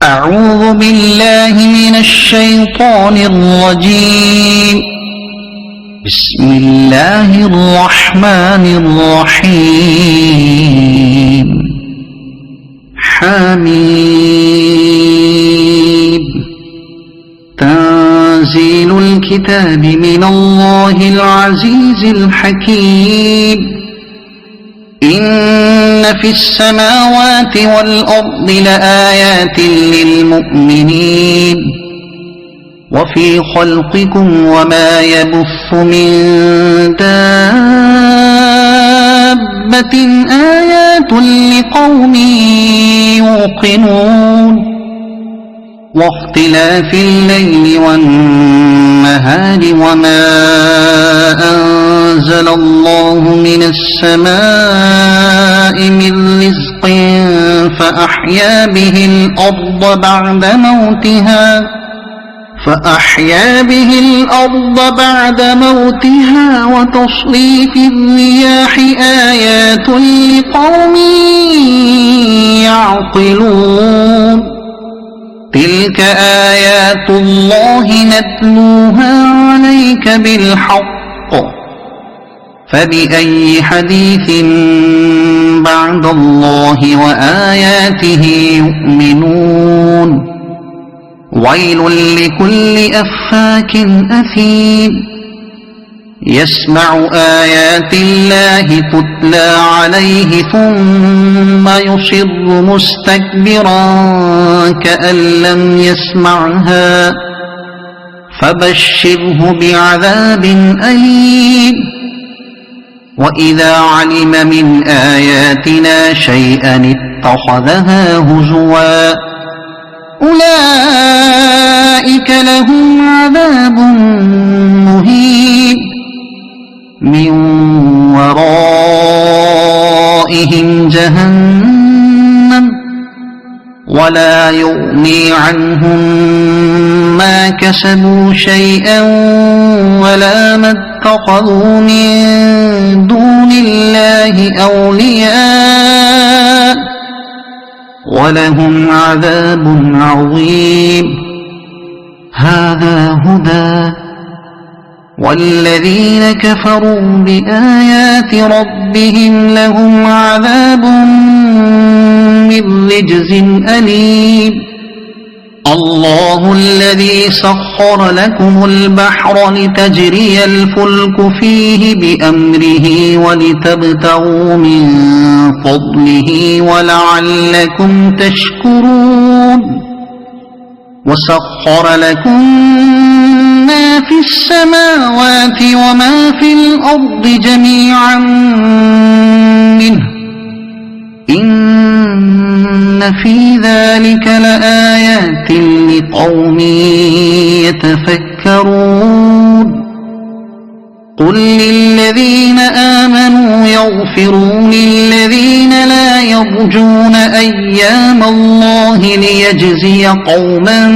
أعوذ بالله من الشيطان الرجيم. بسم الله الرحمن الرحيم. حميد. تنزيل الكتاب من الله العزيز الحكيم. إن في السماوات والأرض لآيات للمؤمنين وفي خلقكم وما يبث من دابة آيات لقوم يوقنون واختلاف الليل والنهار وما أنزل الله من السماء من رزق فأحيا به الأرض بعد موتها وتصريف الرياح آيات لقوم يعقلون. تلك آيات الله نتلوها عليك بالحق فبأي حديث بعد الله وآياته يؤمنون. ويل لكل أفاك أثيم يسمع آيات الله تتلى عليه ثم يصر مستكبرا كأن لم يسمعها فبشره بعذاب أليم. وإذا علم من آياتنا شيئا اتخذها هزوا أولئك لهم عذاب مهين من ورائهم جهنم ولا يغني عنهم ما كسبوا شيئا ولا ما اتخذوا من دون الله أولياء ولهم عذاب عظيم. هذا هدى والذين كفروا بآيات ربهم لهم عذاب من رجز أليم. الله الذي سخر لكم البحر لتجري الفلك فيه بأمره ولتبتغوا من فضله ولعلكم تشكرون. وسخر لكم ما في السماوات وما في الأرض جميعا منه إن في ذلك لآيات لقوم يتفكرون. قل للذين آمنوا يغفروا للذين لا يرجون أيام الله ليجزي قوما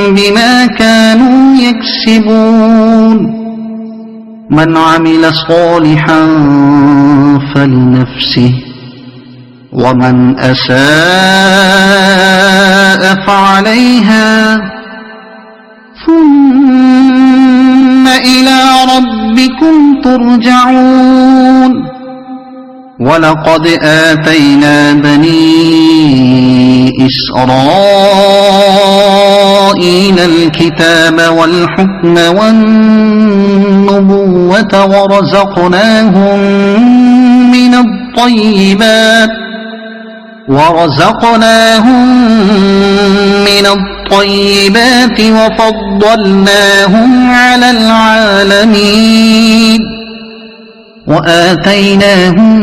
بما كانوا يكسبون. من عمل صالحا فلنفسه ومن أساء فعليها ثم إلى ربكم ترجعون. ولقد آتينا بني إسرائيل الكتاب والحكم والنبوة ورزقناهم من الطيبات وفضلناهم على العالمين وآتيناهم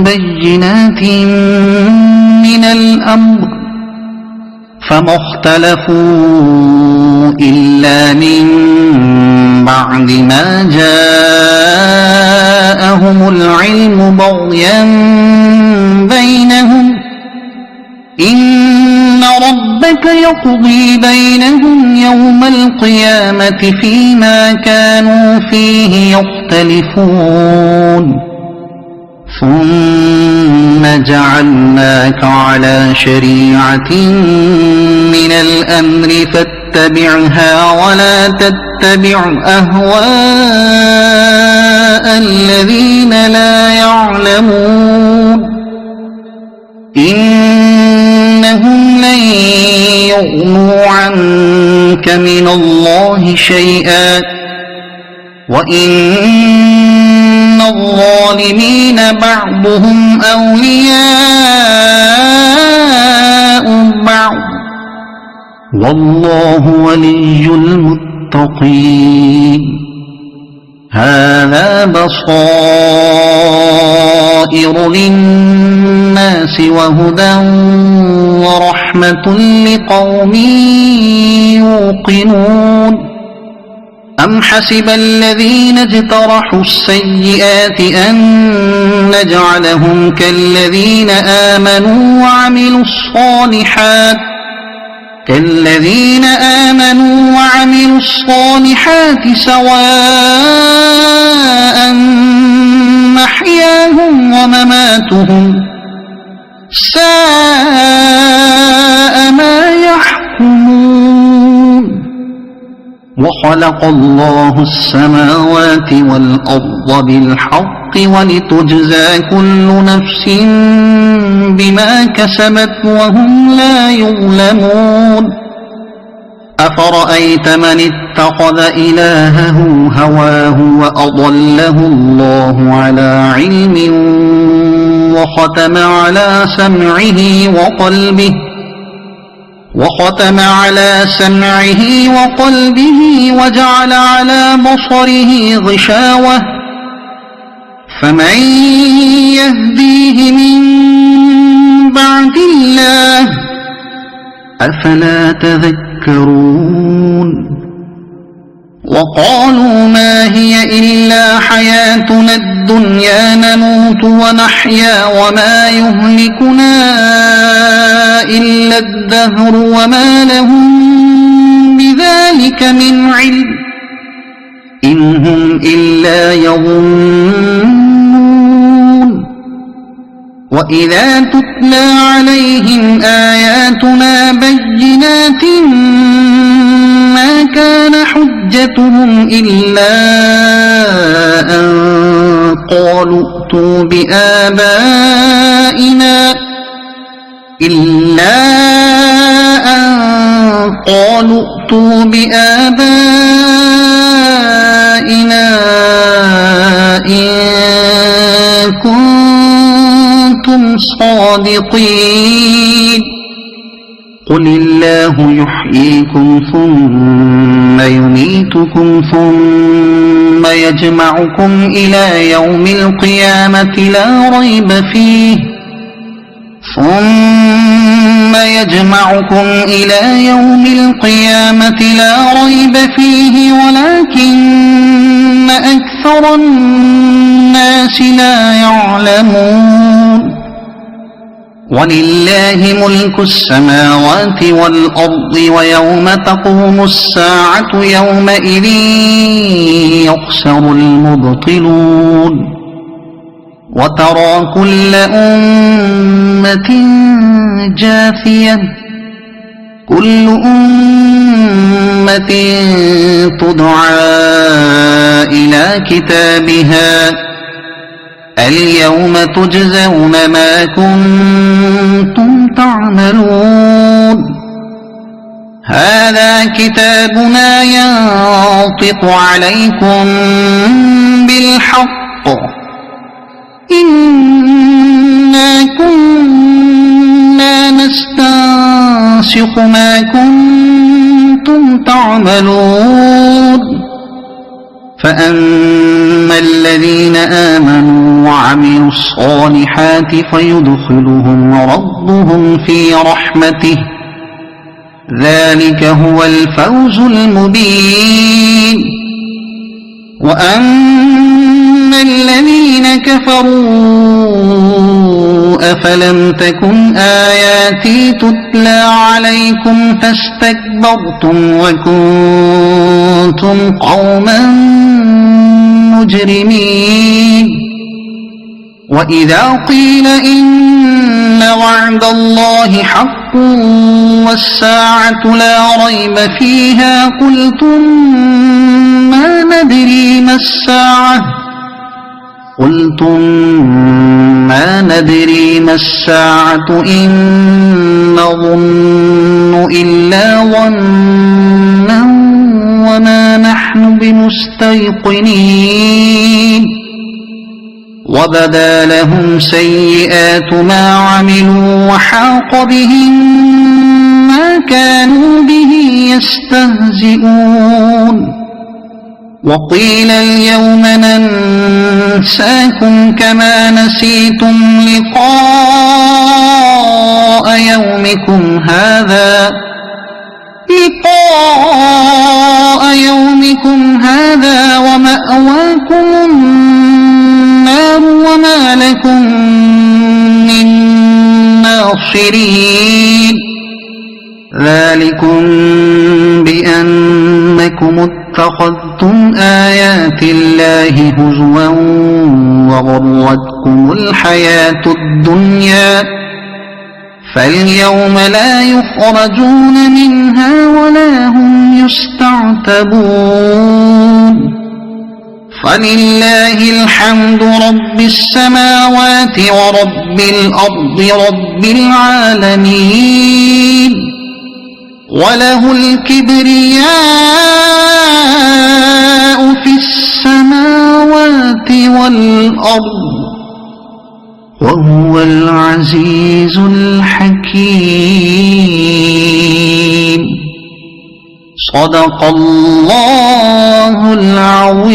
بينات من الأمر فما اختلفوا إلا من بعد ما جاءهم العلم بغيا بينهم إن ربك يقضي بينهم يوم القيامة فيما كانوا فيه يختلفون. ثم ثم جعلناك على شريعة من الأمر فاتبعها ولا تتبع أهواء الذين لا يعلمون إنهم لن يغنوا عنك من الله شيئا وإن الظالمين بعضهم أولياء بعض والله ولي المتقين هذا بصائر للناس وهدى ورحمة لقوم يوقنون أم حسب الذين اجترحوا السيئات أن نجعلهم كالذين آمنوا وعملوا الصالحات سواء محياهم ومماتهم ساء ما يحكمون وخلق الله السماوات والأرض بالحق ولتجزى كل نفس بما كسبت وهم لا يظلمون أفرأيت من اتخذ إلهه هواه وأضله الله على علم وختم على سمعه وقلبه وجعل على بصره غشاوة فمن يهديه من بعد الله أفلا تذكرون وقالوا ما هي إلا حياتنا الدنيا نموت ونحيا وما يهلكنا إلا الدهر وما لهم بذلك من علم إن هم إلا يظنون وإذا تتلى عليهم آياتنا بينات ما كان حجتهم إلا أن قالوا ائتوا بآبائنا إن كنتم صادقين قل الله يحييكم ثم يميتكم ثم يجمعكم إلى يوم القيامة لا ريب فيه ولكن أكثر الناس لا يعلمون ولله ملك السماوات والأرض ويوم تقوم الساعة يومئذ يخسر المبطلون وترى كل أمة جاثية كل أمة تدعى إلى كتابها اليوم تجزون ما كنتم تعملون هذا كتابنا ينطق عليكم بالحق إنا كنا نستنسخ ما كنتم تعملون فأما الذين آمنوا وعملوا الصالحات فيدخلهم ربهم في رحمته ذلك هو الفوز المبين وأما الذين كفروا أفلم تكن آياتي تتلى عليكم فاستكبرتم وكنتم قوما مجرمين وإذا قيل إن وعد الله حق والساعة لا ريب فيها قلتم ما ندري ما الساعة إن نظن إلا ظنا وما نحن بمستيقنين وبدا لهم سيئات ما عملوا وحاق بهم ما كانوا به يستهزئون وقيل اليوم ننساكم كما نسيتم لقاء يومكم هذا ومأواكم النار وما لكم من ناصرين ذلكم بأنكم اتخذتم آيات الله هزوا وغرتكم الحياة الدنيا فاليوم لا يخرجون منها ولا هم يستعتبون فلله الحمد رب السماوات ورب الأرض رب العالمين وله الكبرياء في السماوات والأرض وهو العزيز الحكيم صدق الله العظيم.